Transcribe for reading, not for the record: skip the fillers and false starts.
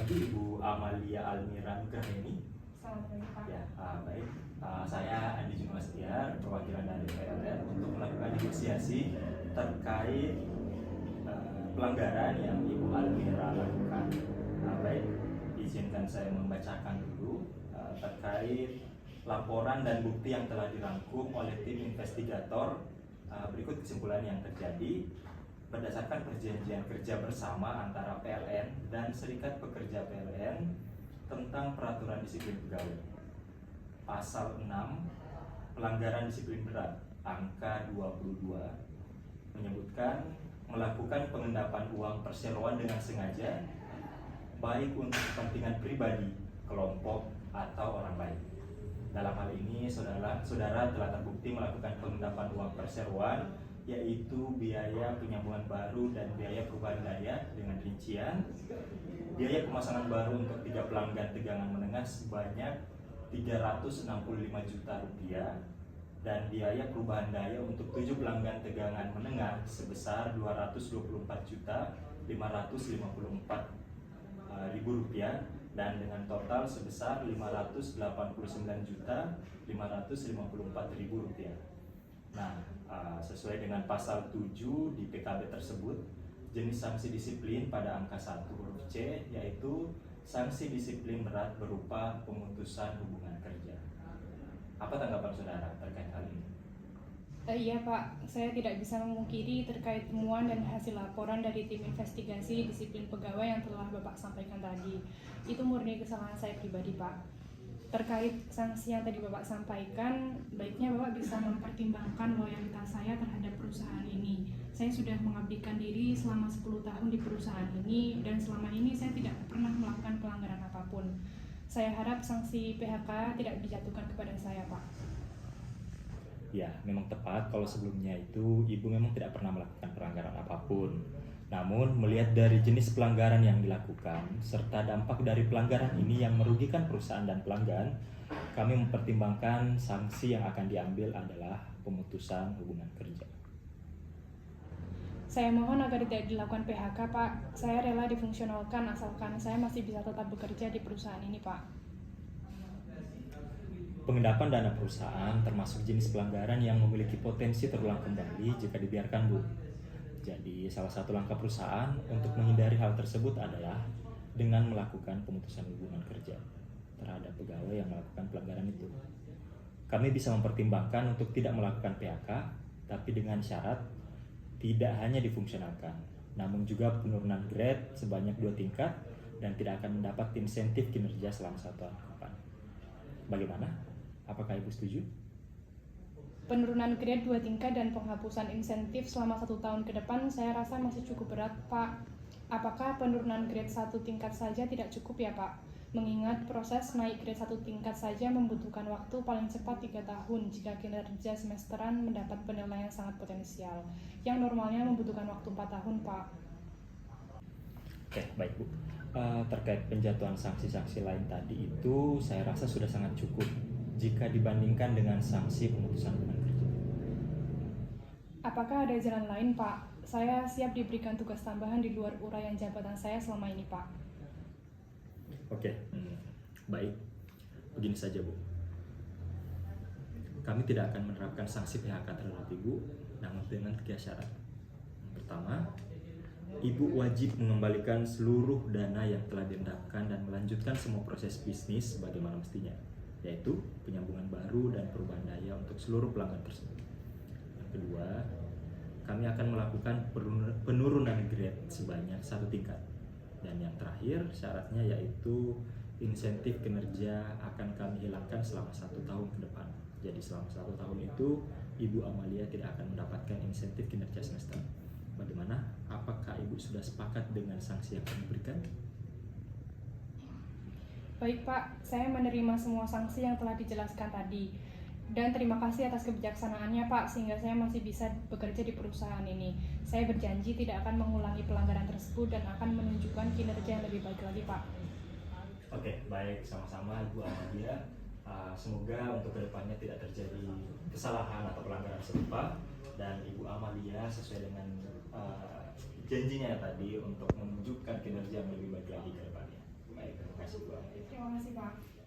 pagi Ibu Amalia Almira Nugraheni. Selamat pagi Pak. Ya, baik. Saya Andi Juma Setiar, perwakilan dari PLN untuk melakukan negosiasi terkait pelanggaran yang Ibu Almira lakukan. Baik, izinkan saya membacakan dulu terkait laporan dan bukti yang telah dirangkum oleh tim investigator. Berikut kesimpulan yang terjadi. Berdasarkan perjanjian kerja bersama antara PLN dan Serikat Pekerja PLN tentang peraturan disiplin pegawai. Pasal 6, pelanggaran disiplin berat, angka 22, menyebutkan melakukan pengendapan uang perseroan dengan sengaja, baik untuk kepentingan pribadi, kelompok, atau orang lain. Dalam hal ini, saudara telah terbukti melakukan pengendapan uang perseroan, yaitu biaya penyambungan baru dan biaya perubahan daya dengan rincian biaya pemasangan baru untuk 3 pelanggan tegangan menengah sebanyak 365 juta rupiah dan biaya perubahan daya untuk 7 pelanggan tegangan menengah sebesar 224 juta 554 ribu rupiah dan dengan total sebesar 589 juta 554 ribu rupiah. Nah, sesuai dengan pasal 7 di PKB tersebut, jenis sanksi disiplin pada angka 1 huruf C yaitu sanksi disiplin berat berupa pemutusan hubungan kerja. Apa tanggapan saudara terkait hal ini? Iya Pak, saya tidak bisa memungkiri terkait temuan dan hasil laporan dari tim investigasi disiplin pegawai yang telah Bapak sampaikan tadi. Itu murni kesalahan saya pribadi Pak. Terkait sanksi yang tadi Bapak sampaikan, baiknya Bapak bisa mempertimbangkan loyalitas saya terhadap perusahaan ini. Saya sudah mengabdikan diri selama 10 tahun di perusahaan ini dan selama ini saya tidak pernah melakukan pelanggaran apapun. Saya harap sanksi PHK tidak dijatuhkan kepada saya, Pak. Ya, memang tepat kalau sebelumnya itu Ibu memang tidak pernah melakukan pelanggaran apapun. Namun, melihat dari jenis pelanggaran yang dilakukan, serta dampak dari pelanggaran ini yang merugikan perusahaan dan pelanggan, kami mempertimbangkan sanksi yang akan diambil adalah pemutusan hubungan kerja. Saya mohon agar tidak dilakukan PHK, Pak. Saya rela difungsionalkan asalkan saya masih bisa tetap bekerja di perusahaan ini, Pak. Pengendapan dana perusahaan termasuk jenis pelanggaran yang memiliki potensi terulang kembali jika dibiarkan, Bu. Jadi salah satu langkah perusahaan untuk menghindari hal tersebut adalah dengan melakukan pemutusan hubungan kerja terhadap pegawai yang melakukan pelanggaran itu. Kami bisa mempertimbangkan untuk tidak melakukan PHK, tapi dengan syarat tidak hanya difungsionalkan, namun juga penurunan grade sebanyak 2 tingkat dan tidak akan mendapat insentif kinerja selama 1 tahun ke depan. Bagaimana? Apakah Ibu setuju? Penurunan grade 2 tingkat dan penghapusan insentif selama 1 tahun ke depan saya rasa masih cukup berat, Pak. Apakah penurunan grade 1 tingkat saja tidak cukup ya, Pak? Mengingat proses naik grade 1 tingkat saja membutuhkan waktu paling cepat 3 tahun jika kinerja semesteran mendapat penilaian sangat potensial, yang normalnya membutuhkan waktu 4 tahun, Pak. Oke, baik Bu. Terkait penjatuhan sanksi-sanksi lain tadi itu saya rasa sudah sangat cukup jika dibandingkan dengan sanksi pemutusan hubungan kerja. Apakah ada jalan lain, Pak? Saya siap diberikan tugas tambahan di luar uraian jabatan saya selama ini, Pak. Oke, baik. Begini saja, Bu. Kami tidak akan menerapkan sanksi PHK terhadap Ibu, namun dengan 3 syarat. Yang pertama, Ibu wajib mengembalikan seluruh dana yang telah diendapkan dan melanjutkan semua proses bisnis sebagaimana mestinya, yaitu penyambungan baru dan perubahan daya untuk seluruh pelanggan tersebut. Yang kedua, kami akan melakukan penurunan grade sebanyak 1 tingkat. Dan yang terakhir, syaratnya yaitu insentif kinerja akan kami hilangkan selama 1 tahun ke depan. Jadi selama 1 tahun itu, Ibu Amalia tidak akan mendapatkan insentif kinerja semester. Bagaimana? Apakah Ibu sudah sepakat dengan sanksi yang kami berikan? Baik Pak, saya menerima semua sanksi yang telah dijelaskan tadi. Dan terima kasih atas kebijaksanaannya Pak, sehingga saya masih bisa bekerja di perusahaan ini. Saya berjanji tidak akan mengulangi pelanggaran tersebut dan akan menunjukkan kinerja yang lebih baik lagi Pak. Oke, baik, sama-sama Ibu Amalia. Semoga untuk kedepannya tidak terjadi kesalahan atau pelanggaran serupa dan Ibu Amalia sesuai dengan janjinya tadi untuk menunjukkan kinerja yang lebih baik lagi ke depannya. Baik, terima kasih Bu Almi. Terima kasih Pak.